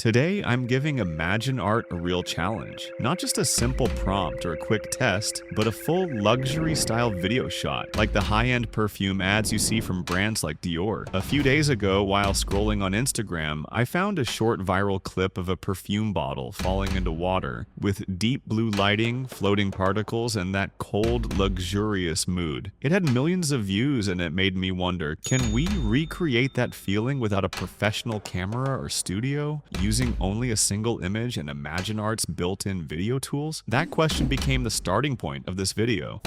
Today, I'm giving ImagineArt a real challenge. Not just a simple prompt or a quick test, but a full luxury-style video shot, like the high-end perfume ads you see from brands like Dior. A few days ago, while scrolling on Instagram, I found a short viral clip of a perfume bottle falling into water, with deep blue lighting, floating particles, and that cold, luxurious mood. It had millions of views, and it made me wonder, can we recreate that feeling without a professional camera or studio, using only a single image and ImagineArt's built-in video tools? That question became the starting point of this video.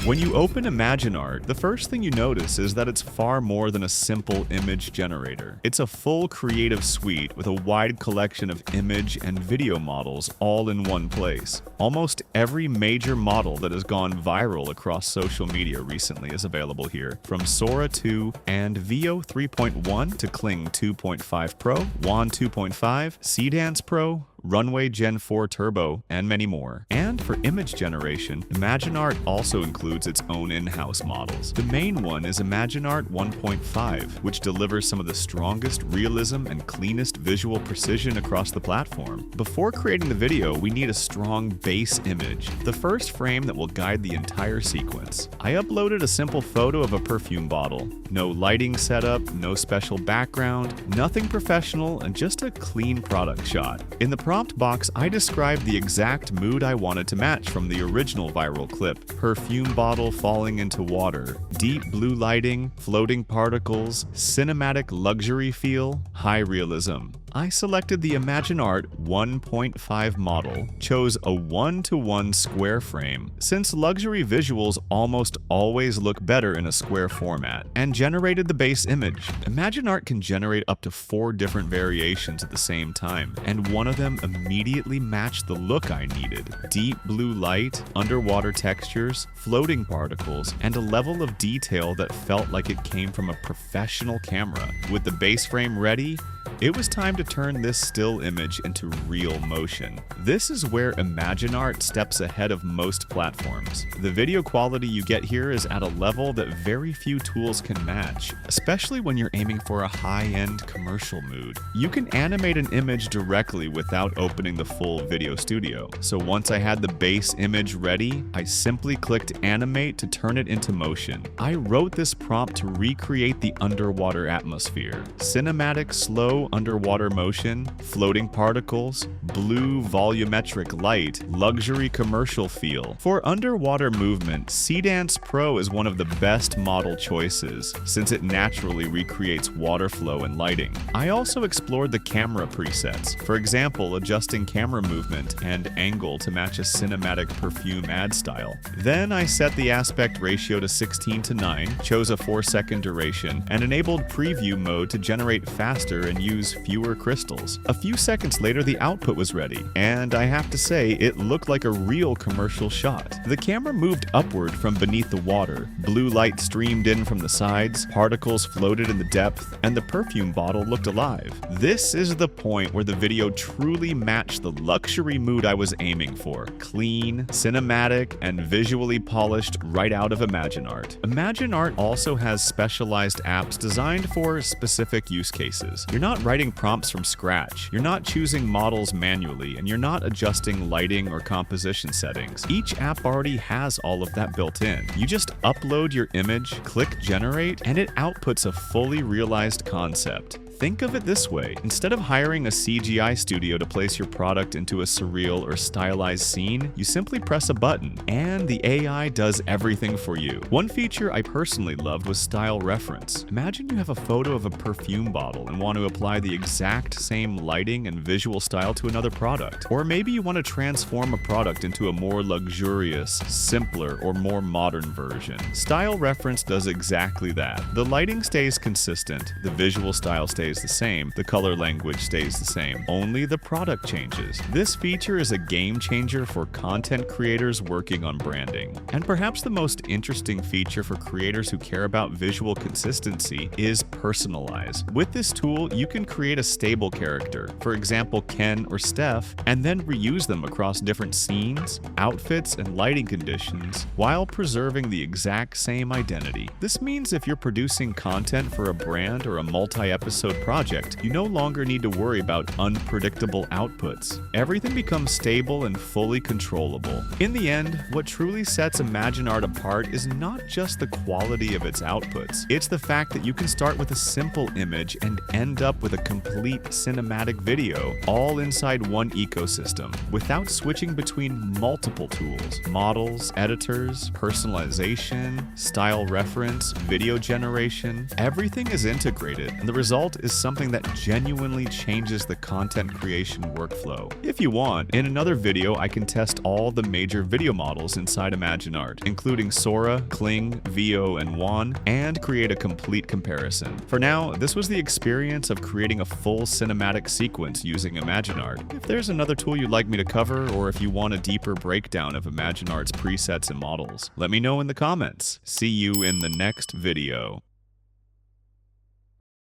When you open ImagineArt, the first thing you notice is that it's far more than a simple image generator. It's a full creative suite with a wide collection of image and video models all in one place. Almost every major model that has gone viral across social media recently is available here, from Sora 2 and Veo 3.1 to Kling 2.5 Pro, Wand 2.5, Seedance Pro, Runway Gen 4 Turbo, and many more. And for image generation, ImagineArt also includes its own in-house models. The main one is ImagineArt 1.5, which delivers some of the strongest realism and cleanest visual precision across the platform. Before creating the video, we need a strong base image, the first frame that will guide the entire sequence. I uploaded a simple photo of a perfume bottle. No lighting setup, no special background, nothing professional, and just a clean product shot. In the prompt box, I described the exact mood I wanted to match from the original viral clip: perfume bottle falling into water, deep blue lighting, floating particles, cinematic luxury feel, high realism. I selected the ImagineArt 1.5 model, chose a 1:1 square frame, since luxury visuals almost always look better in a square format, and generated the base image. ImagineArt can generate up to 4 different variations at the same time, and one of them immediately matched the look I needed: deep blue light, underwater textures, floating particles, and a level of detail that felt like it came from a professional camera. With the base frame ready, it was time to turn this still image into real motion. This is where ImagineArt steps ahead of most platforms. The video quality you get here is at a level that very few tools can match, especially when you're aiming for a high-end commercial mood. You can animate an image directly without opening the full video studio. So once I had the base image ready, I simply clicked Animate to turn it into motion. I wrote this prompt to recreate the underwater atmosphere: cinematic, slow underwater motion, floating particles, blue volumetric light, luxury commercial feel. For underwater movement, Seedance Pro is one of the best model choices, since it naturally recreates water flow and lighting. I also explored the camera presets, for example, adjusting camera movement and angle to match a cinematic perfume ad style. Then I set the aspect ratio to 16:9, chose a 4-second duration, and enabled preview mode to generate faster and use fewer crystals. A few seconds later, the output was ready, and I have to say, it looked like a real commercial shot. The camera moved upward from beneath the water, blue light streamed in from the sides, particles floated in the depth, and the perfume bottle looked alive. This is the point where the video truly matched the luxury mood I was aiming for: clean, cinematic, and visually polished right out of ImagineArt. ImagineArt also has specialized apps designed for specific use cases. You're not writing prompts from scratch, you're not choosing models manually, and you're not adjusting lighting or composition settings. Each app already has all of that built in. You just upload your image, click generate, and it outputs a fully realized concept. Think of it this way: instead of hiring a CGI studio to place your product into a surreal or stylized scene, you simply press a button, and the AI does everything for you. One feature I personally loved was style reference. Imagine you have a photo of a perfume bottle and want to apply the exact same lighting and visual style to another product. Or maybe you want to transform a product into a more luxurious, simpler, or more modern version. Style reference does exactly that. The lighting stays consistent, the visual style stays stays the same, the color language stays the same. Only the product changes. This feature is a game changer for content creators working on branding. And perhaps the most interesting feature for creators who care about visual consistency is Personalize. With this tool, you can create a stable character, for example Ken or Steph, and then reuse them across different scenes, outfits, and lighting conditions while preserving the exact same identity. This means if you're producing content for a brand or a multi-episode project, you no longer need to worry about unpredictable outputs. Everything becomes stable and fully controllable. In the end, what truly sets ImagineArt apart is not just the quality of its outputs. It's the fact that you can start with a simple image and end up with a complete cinematic video, all inside one ecosystem, without switching between multiple tools, models, editors, personalization, style reference, video generation. Everything is integrated, and the result is something that genuinely changes the content creation workflow. If you want, in another video I can test all the major video models inside ImagineArt, including Sora, Kling, Vio, and Juan, and create a complete comparison. For now, this was the experience of creating a full cinematic sequence using ImagineArt. If there's another tool you'd like me to cover, or if you want a deeper breakdown of ImagineArt's presets and models, let me know in the comments. See you in the next video.